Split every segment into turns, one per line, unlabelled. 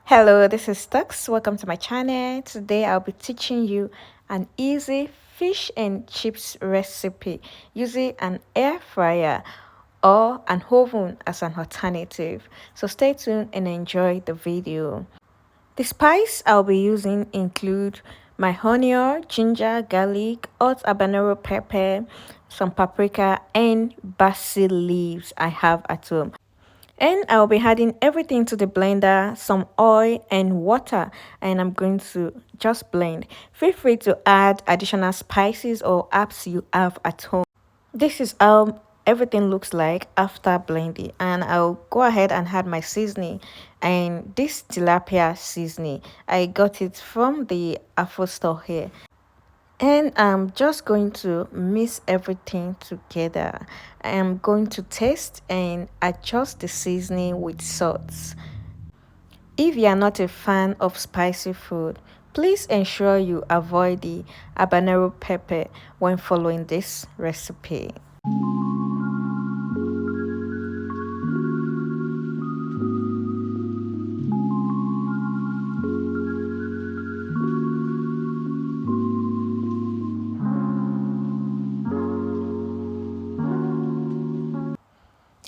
Hello, this is Tux. Welcome to my channel. Today I'll be teaching you an easy fish and chips recipe using an air fryer or an oven as an alternative. So stay tuned and enjoy the video. The spice I'll be using include my onion, ginger, garlic, hot habanero pepper, some paprika, and basil leaves I have at home. And I'll be adding everything to the blender, some oil and water, and I'm going to just blend. Feel free to add additional spices or herbs you have at home. This is how everything looks like after blending, and I'll go ahead and add my seasoning. And this tilapia seasoning, I got it from the Afro store here. And I'm just going to mix everything together. I am going to taste and adjust the seasoning with salt. If you are not a fan of spicy food, please ensure you avoid the habanero pepper when following this recipe.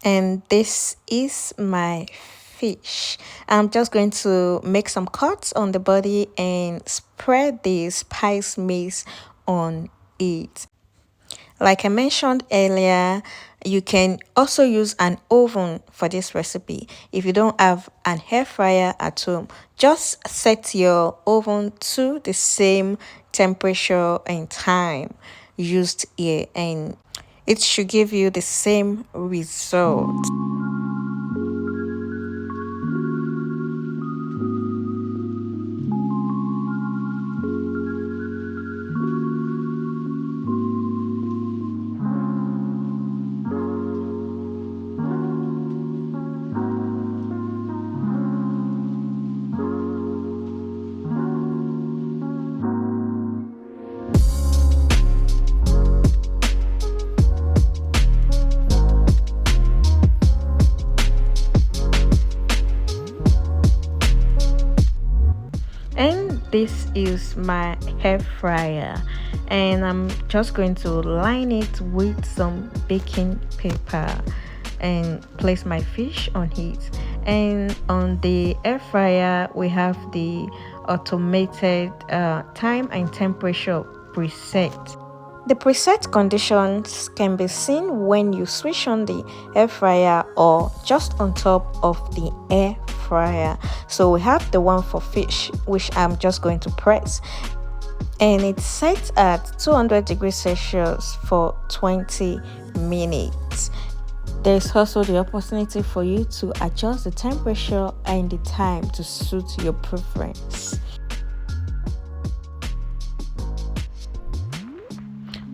And this is my fish. I'm just going to make some cuts on the body and spread the spice mix on it. Like I mentioned earlier, you can also use an oven for this recipe. If you don't have an air fryer at home, just set your oven to the same temperature and time used here, and it should give you the same result. And this is my air fryer, and I'm just going to line it with some baking paper and place my fish on it. And on the air fryer we have the automated time and temperature preset. The preset conditions can be seen when you switch on the air fryer or just on top of the air fryer. So we have the one for fish, which I'm just going to press, and it's set at 200 degrees Celsius for 20 minutes. There's also the opportunity for you to adjust the temperature and the time to suit your preference.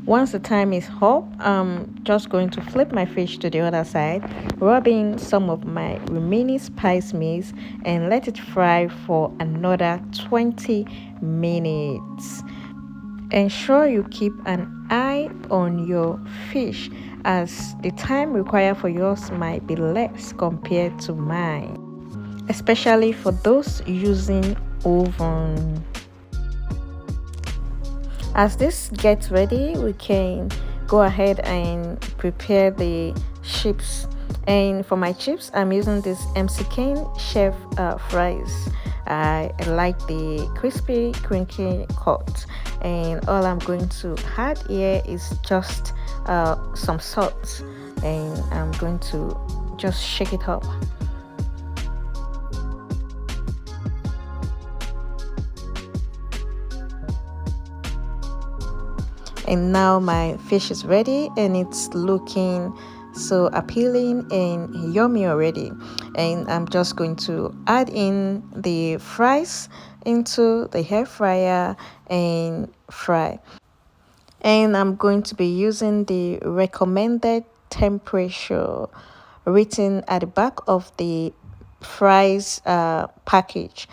Once the time is up, I'm just going to flip my fish to the other side, rub in some of my remaining spice mix, and let it fry for another 20 minutes. Ensure you keep an eye on your fish, as the time required for yours might be less compared to mine, especially for those using oven. As this gets ready, we can go ahead and prepare the chips. And for my chips, I'm using this MC chef fries. I like the crispy crinkly cut, and all I'm going to add here is just some salt, and I'm going to just shake it up. And now my fish is ready, and it's looking so appealing and yummy already. And I'm just going to add in the fries into the air fryer and fry. And I'm going to be using the recommended temperature written at the back of the fries package.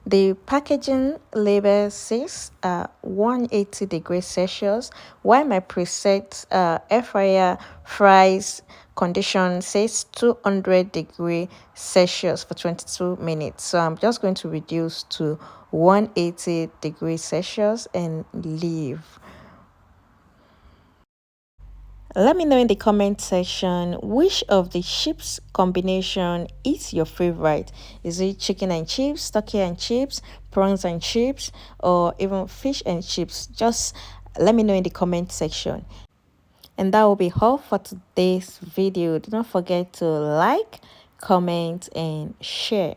The packaging label says 180 degrees Celsius, while my preset air fryer fries condition says 200 degrees Celsius for 22 minutes. So I'm just going to reduce to 180 degrees Celsius and leave. Let me know in the comment section which of the chips combination is your favorite. Is it chicken and chips, turkey and chips, prawns and chips, or even fish and chips? Just let me know in the comment section. And that will be all for today's video. Do not forget to like, comment, and share.